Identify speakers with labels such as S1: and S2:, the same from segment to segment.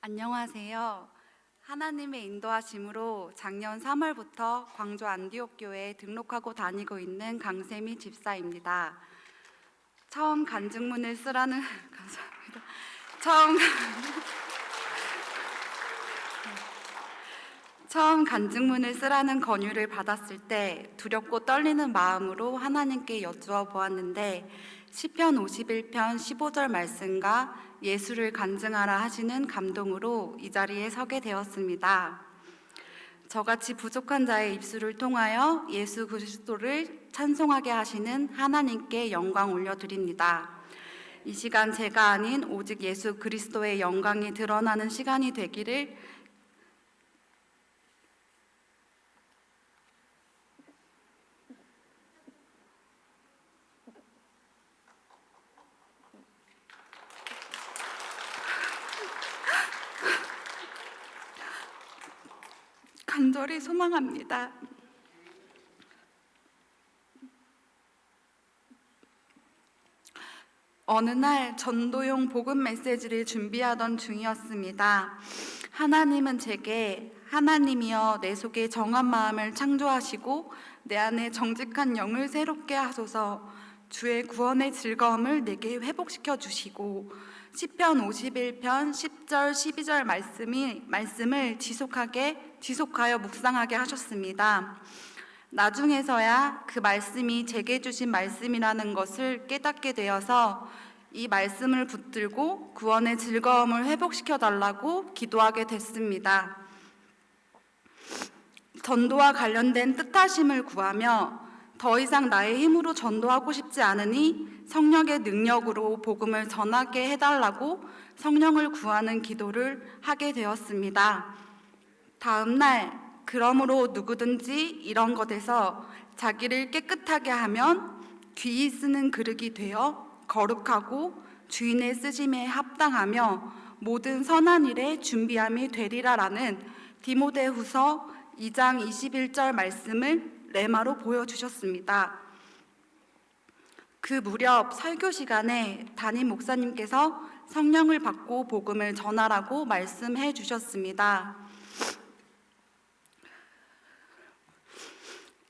S1: 안녕하세요. 하나님의 인도하심으로 작년 3월부터 광주 안디옥 교회에 등록하고 다니고 있는 강세미 집사입니다. 처음 간증문을 쓰라는 감사합니다. 처음 간증문을 쓰라는 권유를 받았을 때 두렵고 떨리는 마음으로 하나님께 여쭈어 보았는데 시편 51편 15절 말씀과 예수를 간증하라 하시는 감동으로 이 자리에 서게 되었습니다. 저같이 부족한 자의 입술을 통하여 예수 그리스도를 찬송하게 하시는 하나님께 영광 올려드립니다. 이 시간 제가 아닌 오직 예수 그리스도의 영광이 드러나는 시간이 되기를 간절히 소망합니다. 어느 날 전도용 복음 메시지를 준비하던 중이었습니다. 하나님은 제게 하나님이여 내 속에 정한 마음을 창조하시고 내 안에 정직한 영을 새롭게 하소서, 주의 구원의 즐거움을 내게 회복시켜 주시고 시편 51편 10절 12절 말씀을 지속하여 묵상하게 하셨습니다. 나중에서야 그 말씀이 제게 주신 말씀이라는 것을 깨닫게 되어서 이 말씀을 붙들고 구원의 즐거움을 회복시켜 달라고 기도하게 됐습니다. 전도와 관련된 뜻하심을 구하며 더 이상 나의 힘으로 전도하고 싶지 않으니 성령의 능력으로 복음을 전하게 해달라고 성령을 구하는 기도를 하게 되었습니다. 다음 날, 그러므로 누구든지 이런 것에서 자기를 깨끗하게 하면 귀히 쓰는 그릇이 되어 거룩하고 주인의 쓰심에 합당하며 모든 선한 일에 준비함이 되리라라는 디모데후서 2장 21절 말씀을 레마로 보여주셨습니다. 그 무렵 설교 시간에 담임 목사님께서 성령을 받고 복음을 전하라고 말씀해 주셨습니다.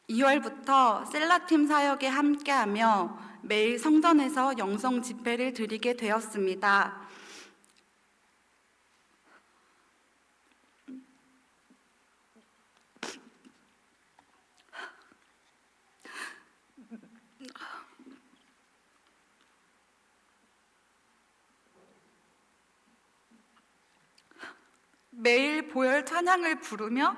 S1: 2월부터 셀라팀 사역에 함께하며 매일 성전에서 영성 집회를 드리게 되었습니다. 매일 보혈 찬양을 부르며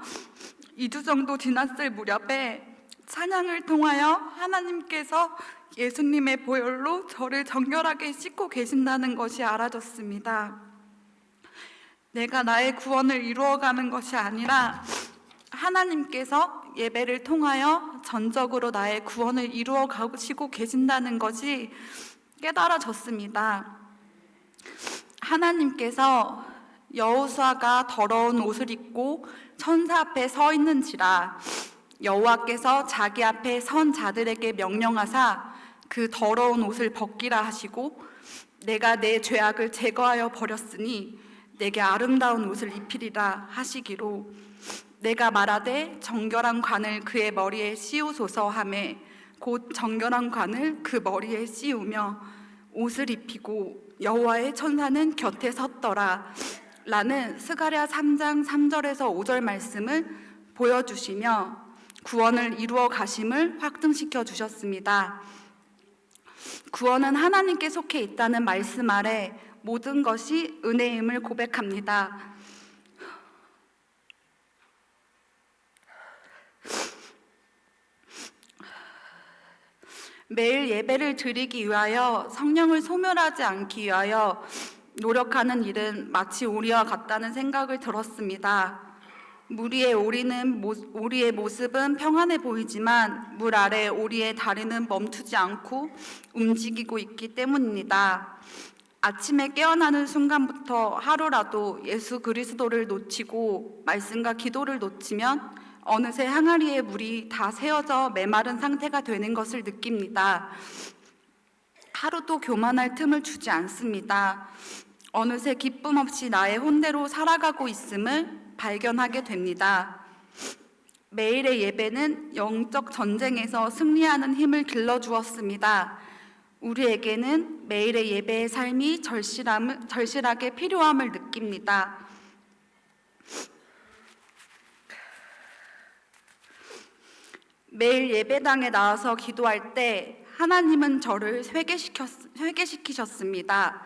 S1: 2주 정도 지났을 무렵에 찬양을 통하여 하나님께서 예수님의 보혈로 저를 정결하게 씻고 계신다는 것이 알아졌습니다. 내가 나의 구원을 이루어가는 것이 아니라 하나님께서 예배를 통하여 전적으로 나의 구원을 이루어 가시고 계신다는 것이 깨달아졌습니다. 하나님께서 여호수아가 더러운 옷을 입고 천사 앞에 서 있는지라 여호와께서 자기 앞에 선 자들에게 명령하사 그 더러운 옷을 벗기라 하시고 내가 내 죄악을 제거하여 버렸으니 내게 아름다운 옷을 입히리라 하시기로 내가 말하되 정결한 관을 그의 머리에 씌우소서 하매 곧 정결한 관을 그 머리에 씌우며 옷을 입히고 여호와의 천사는 곁에 섰더라 라는 스가랴 3장 3절에서 5절 말씀을 보여주시며 구원을 이루어 가심을 확증시켜 주셨습니다. 구원은 하나님께 속해 있다는 말씀 아래 모든 것이 은혜임을 고백합니다. 매일 예배를 드리기 위하여 성령을 소멸하지 않기 위하여 노력하는 일은 마치 오리와 같다는 생각을 들었습니다. 물 위에 오리의 모습은 평안해 보이지만 물 아래 오리의 다리는 멈추지 않고 움직이고 있기 때문입니다. 아침에 깨어나는 순간부터 하루라도 예수 그리스도를 놓치고 말씀과 기도를 놓치면 어느새 항아리에 물이 다 새어져 메마른 상태가 되는 것을 느낍니다. 하루도 교만할 틈을 주지 않습니다. 어느새 기쁨 없이 나의 혼대로 살아가고 있음을 발견하게 됩니다. 매일의 예배는 영적 전쟁에서 승리하는 힘을 길러주었습니다. 우리에게는 매일의 예배의 삶이 절실하게 필요함을 느낍니다. 매일 예배당에 나와서 기도할 때 하나님은 저를 회개시키셨습니다.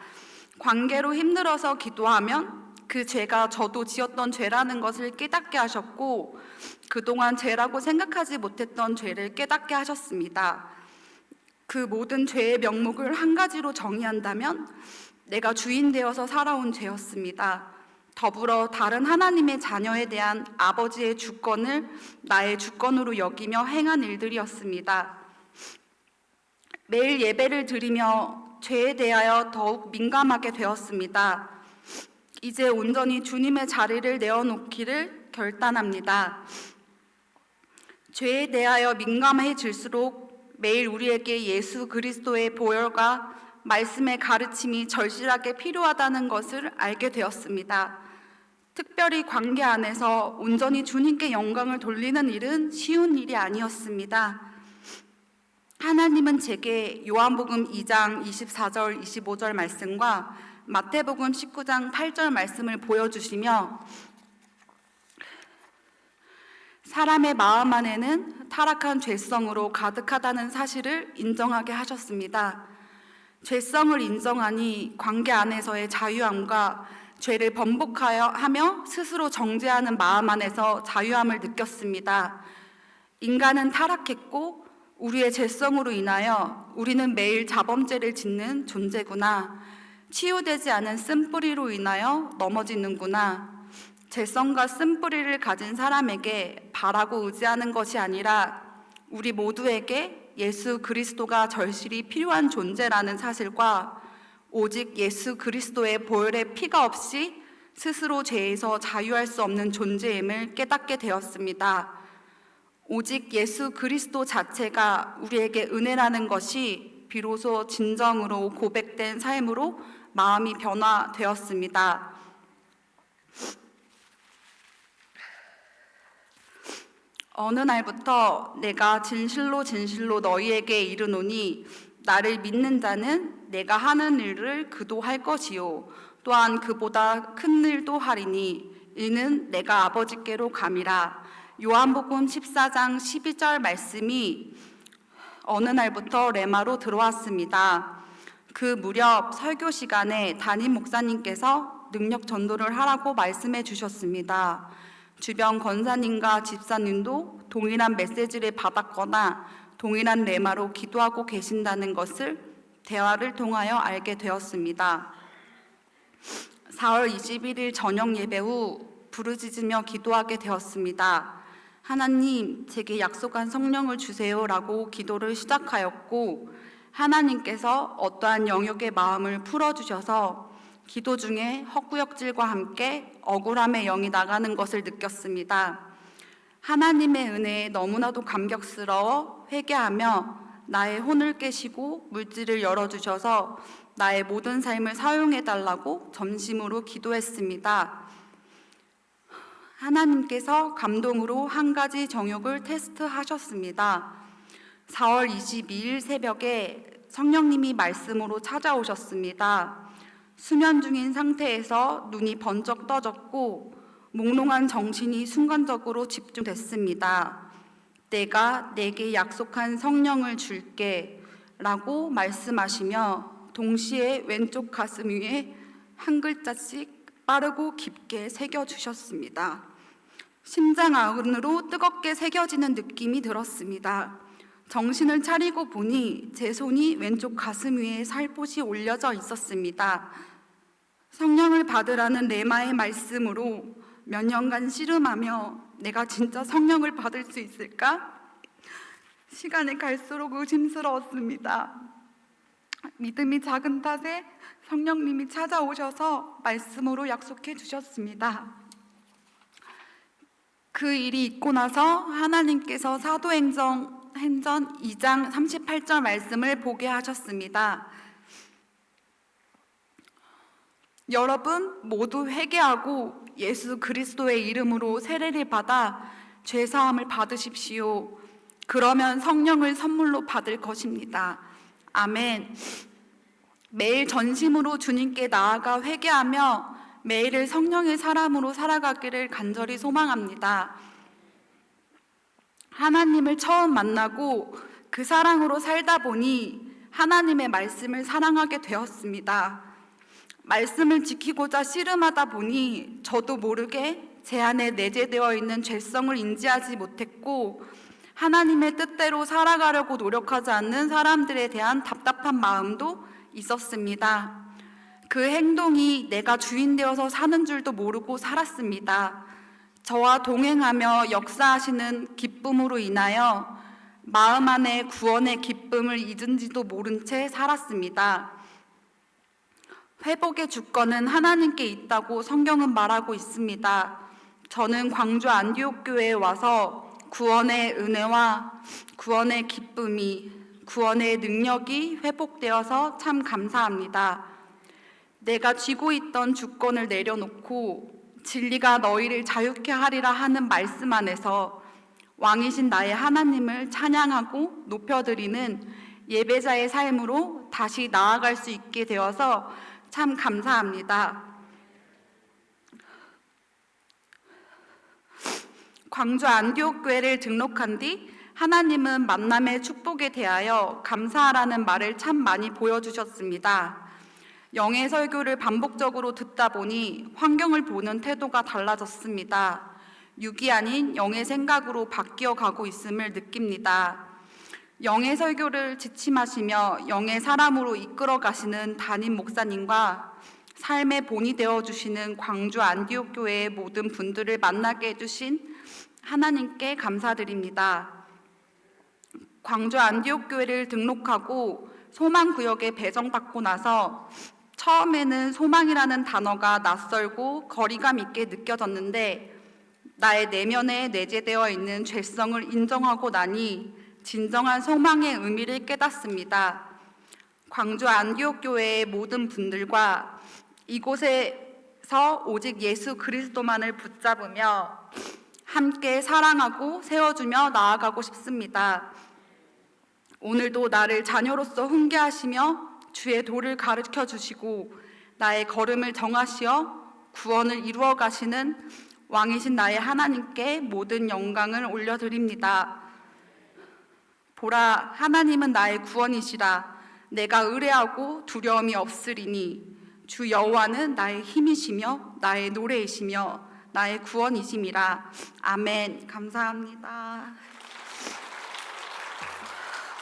S1: 관계로 힘들어서 기도하면 그 죄가 저도 지었던 죄라는 것을 깨닫게 하셨고, 그동안 죄라고 생각하지 못했던 죄를 깨닫게 하셨습니다. 그 모든 죄의 명목을 한 가지로 정의한다면 내가 주인 되어서 살아온 죄였습니다. 더불어 다른 하나님의 자녀에 대한 아버지의 주권을 나의 주권으로 여기며 행한 일들이었습니다. 매일 예배를 드리며 죄에 대하여 더욱 민감하게 되었습니다. 이제 온전히 주님의 자리를 내어놓기를 결단합니다. 죄에 대하여 민감해질수록 매일 우리에게 예수 그리스도의 보혈과 말씀의 가르침이 절실하게 필요하다는 것을 알게 되었습니다. 특별히 관계 안에서 온전히 주님께 영광을 돌리는 일은 쉬운 일이 아니었습니다. 하나님은 제게 요한복음 2장 24절 25절 말씀과 마태복음 19장 8절 말씀을 보여주시며 사람의 마음 안에는 타락한 죄성으로 가득하다는 사실을 인정하게 하셨습니다. 죄성을 인정하니 관계 안에서의 자유함과 죄를 번복하며 스스로 정죄하는 마음 안에서 자유함을 느꼈습니다. 인간은 타락했고 우리의 죄성으로 인하여 우리는 매일 자범죄를 짓는 존재구나. 치유되지 않은 쓴뿌리로 인하여 넘어지는구나. 죄성과 쓴뿌리를 가진 사람에게 바라고 의지하는 것이 아니라 우리 모두에게 예수 그리스도가 절실히 필요한 존재라는 사실과 오직 예수 그리스도의 보혈의 피가 없이 스스로 죄에서 자유할 수 없는 존재임을 깨닫게 되었습니다. 오직 예수 그리스도 자체가 우리에게 은혜라는 것이 비로소 진정으로 고백된 삶으로 마음이 변화되었습니다. 어느 날부터 내가 진실로 너희에게 이르노니 나를 믿는 자는 내가 하는 일을 그도 할 것이요 또한 그보다 큰 일도 하리니 이는 내가 아버지께로 감이라. 요한복음 14장 12절 말씀이 어느 날부터 레마로 들어왔습니다. 그 무렵 설교 시간에 담임 목사님께서 능력 전도를 하라고 말씀해 주셨습니다. 주변 권사님과 집사님도 동일한 메시지를 받았거나 동일한 레마로 기도하고 계신다는 것을 대화를 통하여 알게 되었습니다. 4월 21일 저녁 예배 후 부르짖으며 기도하게 되었습니다. 하나님, 제게 약속한 성령을 주세요라고 기도를 시작하였고 하나님께서 어떠한 영역의 마음을 풀어주셔서 기도 중에 헛구역질과 함께 억울함의 영이 나가는 것을 느꼈습니다. 하나님의 은혜에 너무나도 감격스러워 회개하며 나의 혼을 깨시고 물질을 열어주셔서 나의 모든 삶을 사용해달라고 전심으로 기도했습니다. 하나님께서 감동으로 한 가지 정욕을 테스트하셨습니다. 4월 22일 새벽에 성령님이 말씀으로 찾아오셨습니다. 수면 중인 상태에서 눈이 번쩍 떠졌고 몽롱한 정신이 순간적으로 집중됐습니다. 내가 내게 약속한 성령을 줄게 라고 말씀하시며 동시에 왼쪽 가슴 위에 한 글자씩 빠르고 깊게 새겨주셨습니다. 심장 안으로 뜨겁게 새겨지는 느낌이 들었습니다. 정신을 차리고 보니 제 손이 왼쪽 가슴 위에 살포시 올려져 있었습니다. 성령을 받으라는 레마의 말씀으로 몇 년간 씨름하며 내가 진짜 성령을 받을 수 있을까? 시간이 갈수록 의심스러웠습니다. 믿음이 작은 탓에 성령님이 찾아오셔서 말씀으로 약속해 주셨습니다. 그 일이 있고 나서 하나님께서 사도행전 2장 38절 말씀을 보게 하셨습니다. 여러분 모두 회개하고 예수 그리스도의 이름으로 세례를 받아 죄사함을 받으십시오. 그러면 성령을 선물로 받을 것입니다. 아멘. 매일 전심으로 주님께 나아가 회개하며 매일을 성령의 사람으로 살아가기를 간절히 소망합니다. 하나님을 처음 만나고 그 사랑으로 살다 보니 하나님의 말씀을 사랑하게 되었습니다. 말씀을 지키고자 씨름하다 보니 저도 모르게 제 안에 내재되어 있는 죄성을 인지하지 못했고 하나님의 뜻대로 살아가려고 노력하지 않는 사람들에 대한 답답한 마음도 있었습니다. 그 행동이 내가 주인 되어서 사는 줄도 모르고 살았습니다. 저와 동행하며 역사하시는 기쁨으로 인하여 마음 안에 구원의 기쁨을 잊은지도 모른 채 살았습니다. 회복의 주권은 하나님께 있다고 성경은 말하고 있습니다. 저는 광주 안디옥 교회에 와서 구원의 은혜와 구원의 기쁨이, 구원의 능력이 회복되어서 참 감사합니다. 내가 쥐고 있던 주권을 내려놓고 진리가 너희를 자유케 하리라 하는 말씀 안에서 왕이신 나의 하나님을 찬양하고 높여드리는 예배자의 삶으로 다시 나아갈 수 있게 되어서 참 감사합니다. 광주 안디옥 교회를 등록한 뒤 하나님은 만남의 축복에 대하여 감사하라는 말을 참 많이 보여주셨습니다. 영의 설교를 반복적으로 듣다 보니 환경을 보는 태도가 달라졌습니다. 육이 아닌 영의 생각으로 바뀌어 가고 있음을 느낍니다. 영의 설교를 지침하시며 영의 사람으로 이끌어 가시는 담임 목사님과 삶의 본이 되어주시는 광주 안디옥 교회의 모든 분들을 만나게 해주신 하나님께 감사드립니다. 광주 안디옥 교회를 등록하고 소망구역에 배정받고 나서 처음에는 소망이라는 단어가 낯설고 거리감 있게 느껴졌는데 나의 내면에 내재되어 있는 죄성을 인정하고 나니 진정한 소망의 의미를 깨닫습니다. 광주 안디옥 교회의 모든 분들과 이곳에서 오직 예수 그리스도만을 붙잡으며 함께 사랑하고 세워주며 나아가고 싶습니다. 오늘도 나를 자녀로서 훈계하시며 주의 도를 가르쳐 주시고 나의 걸음을 정하시어 구원을 이루어 가시는 왕이신 나의 하나님께 모든 영광을 올려드립니다. 보라, 하나님은 나의 구원이시라. 내가 의뢰하고 두려움이 없으리니 주 여호와는 나의 힘이시며 나의 노래이시며 나의 구원이심이라. 아멘. 감사합니다.